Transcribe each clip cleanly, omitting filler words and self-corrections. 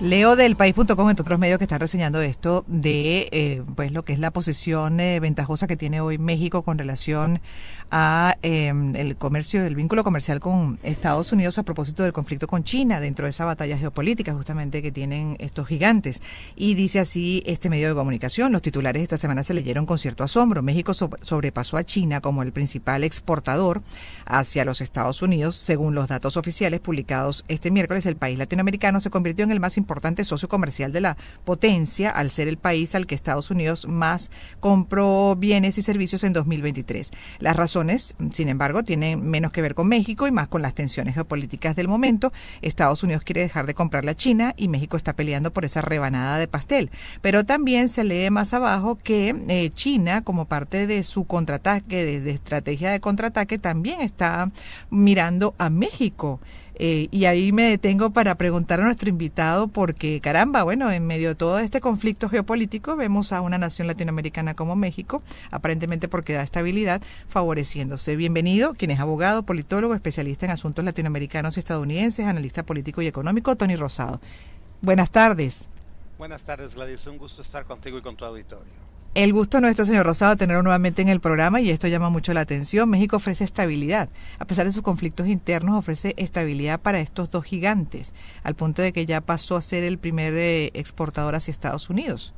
Leo del país.com, entre otros medios que están reseñando esto de pues lo que es la posición ventajosa que tiene hoy México con relación a el comercio, el vínculo comercial con Estados Unidos a propósito del conflicto con China dentro de esa batalla geopolítica justamente que tienen estos gigantes. Y dice así este medio de comunicación: los titulares esta semana se leyeron con cierto asombro. México sobrepasó a China como el principal exportador hacia los Estados Unidos. Según los datos oficiales publicados este miércoles, el país latinoamericano se convirtió en el más importante socio comercial de la potencia, al ser el país al que Estados Unidos más compró bienes y servicios en 2023. Las razones, sin embargo, tienen menos que ver con México y más con las tensiones geopolíticas del momento. Estados Unidos quiere dejar de comprarle a China y México está peleando por esa rebanada de pastel. Pero también se lee más abajo que China, como parte de su contraataque, de estrategia de contraataque, también está mirando a México. Y ahí me detengo para preguntar a nuestro invitado porque, caramba, bueno, en medio de todo este conflicto geopolítico vemos a una nación latinoamericana como México, aparentemente porque da estabilidad, favoreciéndose. Bienvenido, quien es abogado, politólogo, especialista en asuntos latinoamericanos y estadounidenses, analista político y económico, Tony Rosado. Buenas tardes. Buenas tardes, Gladys. Un gusto estar contigo y con tu auditorio. El gusto nuestro, señor Rosado, tenerlo nuevamente en el programa, y esto llama mucho la atención. México ofrece estabilidad. A pesar de sus conflictos internos, ofrece estabilidad para estos dos gigantes, al punto de que ya pasó a ser el primer exportador hacia Estados Unidos.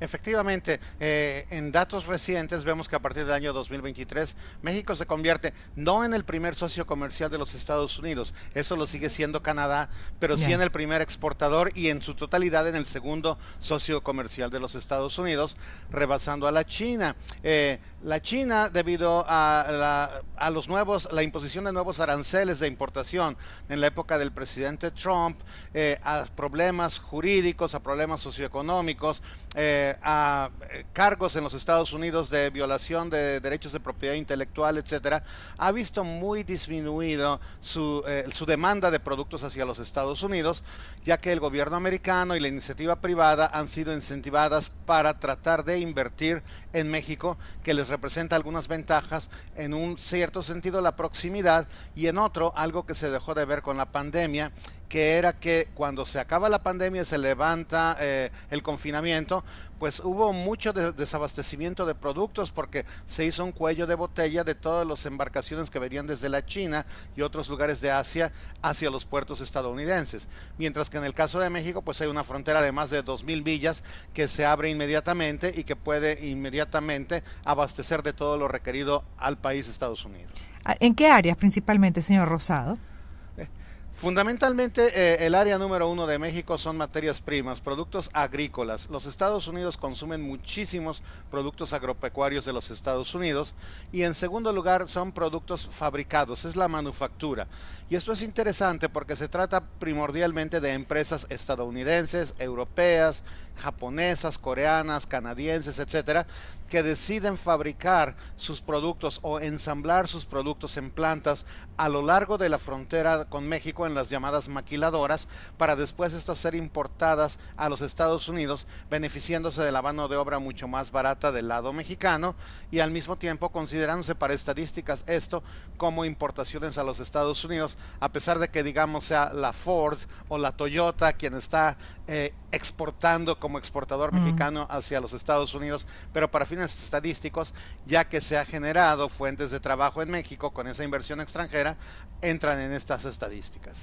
Efectivamente, en datos recientes vemos que a partir del año 2023 México se convierte no en el primer socio comercial de los Estados Unidos, eso lo sigue siendo Canadá, pero sí en el primer exportador y en su totalidad en el segundo socio comercial de los Estados Unidos, rebasando a la China. La China, debido a la imposición de nuevos aranceles de importación en la época del presidente Trump, a problemas jurídicos, a problemas socioeconómicos, a cargos en los Estados Unidos de violación de derechos de propiedad intelectual, etcétera, ha visto muy disminuido su demanda de productos hacia los Estados Unidos, ya que el gobierno americano y la iniciativa privada han sido incentivadas para tratar de invertir en México, que les representa algunas ventajas, en un cierto sentido la proximidad, y en otro algo que se dejó de ver con la pandemia, que era que cuando se acaba la pandemia, se levanta el confinamiento, pues hubo mucho desabastecimiento de productos porque se hizo un cuello de botella de todas las embarcaciones que venían desde la China y otros lugares de Asia hacia los puertos estadounidenses. Mientras que en el caso de México, pues hay una frontera de más de 2,000 millas que se abre inmediatamente y que puede inmediatamente abastecer de todo lo requerido al país Estados Unidos. ¿En qué áreas principalmente, señor Rosado? Fundamentalmente, el área número uno de México son materias primas, productos agrícolas. Los Estados Unidos consumen muchísimos productos agropecuarios de los Estados Unidos, y en segundo lugar son productos fabricados, es la manufactura. Y esto es interesante porque se trata primordialmente de empresas estadounidenses, europeas, japonesas, coreanas, canadienses, etcétera, que deciden fabricar sus productos o ensamblar sus productos en plantas a lo largo de la frontera con México, en las llamadas maquiladoras, para después estas ser importadas a los Estados Unidos, beneficiándose de la mano de obra mucho más barata del lado mexicano, y al mismo tiempo considerándose para estadísticas esto como importaciones a los Estados Unidos, a pesar de que, digamos, sea la Ford o la Toyota quien está exportando como exportador mexicano hacia los Estados Unidos, pero para fines estadísticos, ya que se ha generado fuentes de trabajo en México con esa inversión extranjera, entran en estas estadísticas.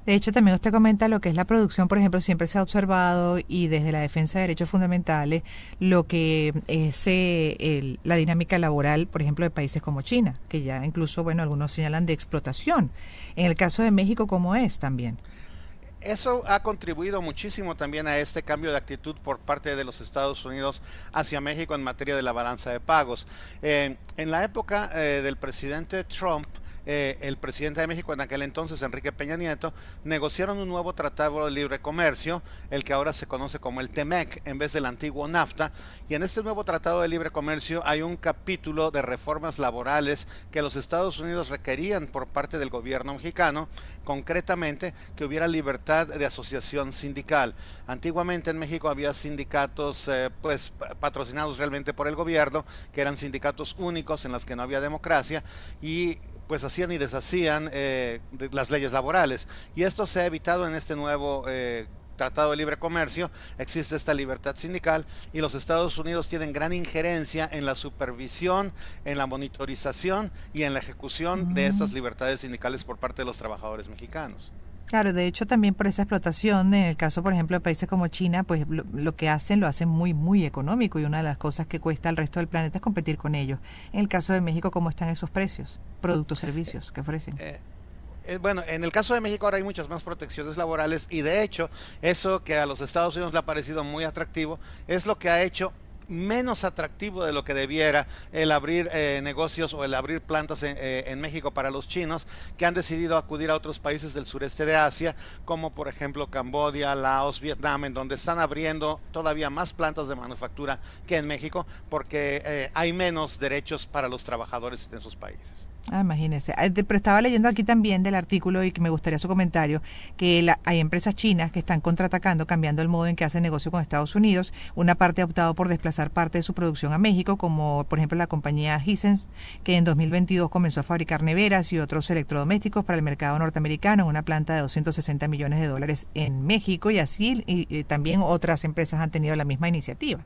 De hecho, también usted comenta lo que es la producción, por ejemplo, siempre se ha observado, y desde la defensa de derechos fundamentales, lo que es la dinámica laboral, por ejemplo, de países como China, que ya incluso, bueno, algunos señalan de explotación. En el caso de México, ¿cómo es también? Eso ha contribuido muchísimo también a este cambio de actitud por parte de los Estados Unidos hacia México en materia de la balanza de pagos. En la época del presidente Trump, el presidente de México en aquel entonces, Enrique Peña Nieto, negociaron un nuevo tratado de libre comercio, el que ahora se conoce como el TEMEC, en vez del antiguo NAFTA, y en este nuevo tratado de libre comercio hay un capítulo de reformas laborales que los Estados Unidos requerían por parte del gobierno mexicano, concretamente que hubiera libertad de asociación sindical. Antiguamente en México había sindicatos pues patrocinados realmente por el gobierno, que eran sindicatos únicos en los que no había democracia, y pues hacían y deshacían de las leyes laborales, y esto se ha evitado en este nuevo Tratado de Libre Comercio, existe esta libertad sindical y los Estados Unidos tienen gran injerencia en la supervisión, en la monitorización y en la ejecución de estas libertades sindicales por parte de los trabajadores mexicanos. Claro, de hecho también por esa explotación, en el caso por ejemplo de países como China, pues lo que hacen lo hacen muy, muy económico y una de las cosas que cuesta al resto del planeta es competir con ellos. En el caso de México, ¿cómo están esos precios? Productos, servicios que ofrecen. Bueno, en el caso de México ahora hay muchas más protecciones laborales y de hecho eso que a los Estados Unidos le ha parecido muy atractivo es lo que ha hecho menos atractivo de lo que debiera el abrir negocios o el abrir plantas en México para los chinos que han decidido acudir a otros países del sureste de Asia, como por ejemplo Camboya, Laos, Vietnam, en donde están abriendo todavía más plantas de manufactura que en México porque hay menos derechos para los trabajadores en esos países. Imagínese. Pero estaba leyendo aquí también del artículo y que me gustaría su comentario, que hay empresas chinas que están contraatacando, cambiando el modo en que hacen negocio con Estados Unidos. Una parte ha optado por desplazar parte de su producción a México, como por ejemplo la compañía Hisense, que en 2022 comenzó a fabricar neveras y otros electrodomésticos para el mercado norteamericano en una planta de 260 millones de dólares en México y y también otras empresas han tenido la misma iniciativa.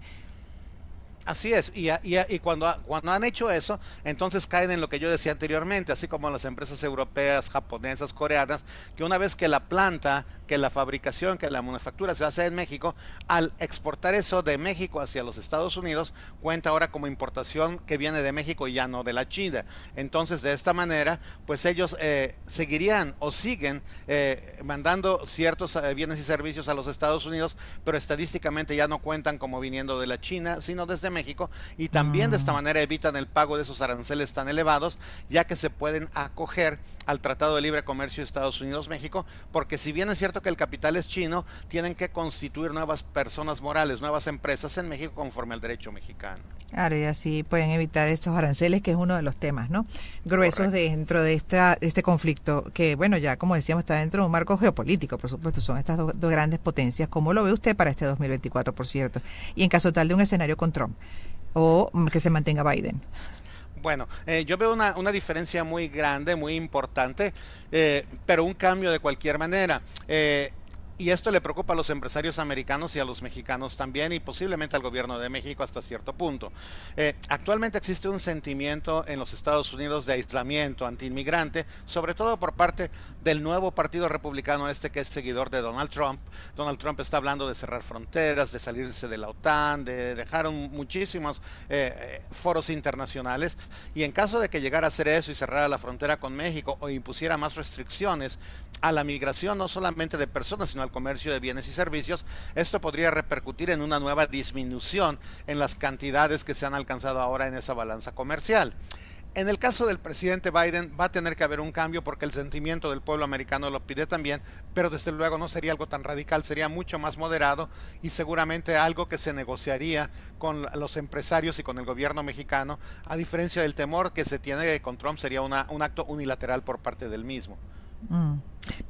Así es, y cuando han hecho eso, entonces caen en lo que yo decía anteriormente, así como las empresas europeas, japonesas, coreanas, que una vez que la planta, que la fabricación, que la manufactura se hace en México, al exportar eso de México hacia los Estados Unidos, cuenta ahora como importación que viene de México y ya no de la China. Entonces, de esta manera, pues ellos seguirían o siguen mandando ciertos bienes y servicios a los Estados Unidos, pero estadísticamente ya no cuentan como viniendo de la China, sino desde México, y también de esta manera evitan el pago de esos aranceles tan elevados, ya que se pueden acoger al Tratado de Libre Comercio de Estados Unidos-México, porque si bien es cierto que el capital es chino, tienen que constituir nuevas personas morales, nuevas empresas en México conforme al derecho mexicano. Claro, y así pueden evitar estos aranceles, que es uno de los temas, ¿no? Gruesos. Correcto. Dentro de este conflicto, que bueno, ya como decíamos, está dentro de un marco geopolítico, por supuesto, son estas dos grandes potencias. ¿Cómo lo ve usted para este 2024, por cierto? Y en caso tal de un escenario con Trump, o que se mantenga Biden. Bueno, yo veo una diferencia muy grande, muy importante, pero un cambio de cualquier manera. Y esto le preocupa a los empresarios americanos y a los mexicanos también, y posiblemente al gobierno de México hasta cierto punto. Actualmente existe un sentimiento en los Estados Unidos de aislamiento antiinmigrante, sobre todo por parte del nuevo partido republicano que es seguidor de Donald Trump. Donald Trump está hablando de cerrar fronteras, de salirse de la OTAN, de dejar muchísimos foros internacionales, y en caso de que llegara a hacer eso y cerrara la frontera con México o impusiera más restricciones a la migración, no solamente de personas, sino al comercio de bienes y servicios, esto podría repercutir en una nueva disminución en las cantidades que se han alcanzado ahora en esa balanza comercial. En el caso del presidente Biden va a tener que haber un cambio porque el sentimiento del pueblo americano lo pide también, pero desde luego no sería algo tan radical, sería mucho más moderado y seguramente algo que se negociaría con los empresarios y con el gobierno mexicano, a diferencia del temor que se tiene con Trump, sería un acto unilateral por parte del mismo.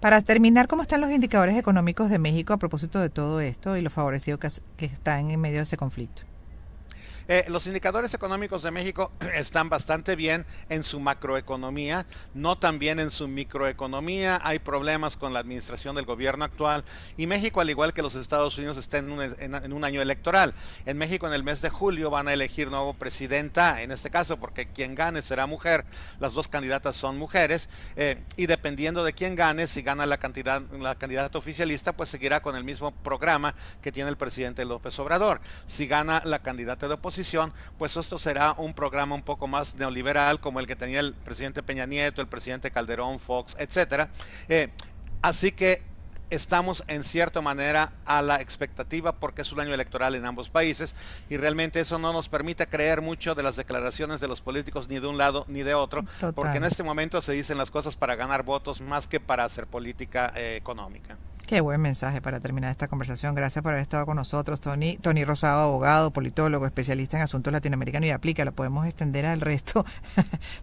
Para terminar, ¿cómo están los indicadores económicos de México a propósito de todo esto y lo favorecido que están en medio de ese conflicto? Los indicadores económicos de México están bastante bien en su macroeconomía, no tan bien en su microeconomía. Hay problemas con la administración del gobierno actual y México, al igual que los Estados Unidos, está en un año electoral. En México, en el mes de julio, van a elegir nuevo presidenta, en este caso, porque quien gane será mujer. Las dos candidatas son mujeres y dependiendo de quién gane, si gana la candidata oficialista, pues seguirá con el mismo programa que tiene el presidente López Obrador. Si gana la candidata de oposición, pues esto será un programa un poco más neoliberal, como el que tenía el presidente Peña Nieto, el presidente Calderón, Fox, etcétera. Así que estamos en cierta manera a la expectativa porque es un año electoral en ambos países y realmente eso no nos permite creer mucho de las declaraciones de los políticos ni de un lado ni de otro. Total. Porque en este momento se dicen las cosas para ganar votos más que para hacer política económica. Qué buen mensaje para terminar esta conversación. Gracias por haber estado con nosotros, Tony. Tony Rosado, abogado, politólogo, especialista en asuntos latinoamericanos, y aplica, lo podemos extender al resto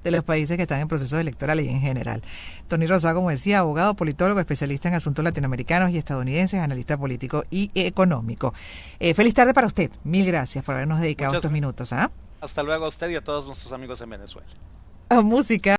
de los países que están en procesos electorales y en general. Tony Rosado, como decía, abogado, politólogo, especialista en asuntos latinoamericanos y estadounidenses, analista político y económico. Feliz tarde para usted. Mil gracias por habernos dedicado estos minutos. Hasta luego a usted y a todos nuestros amigos en Venezuela. Música.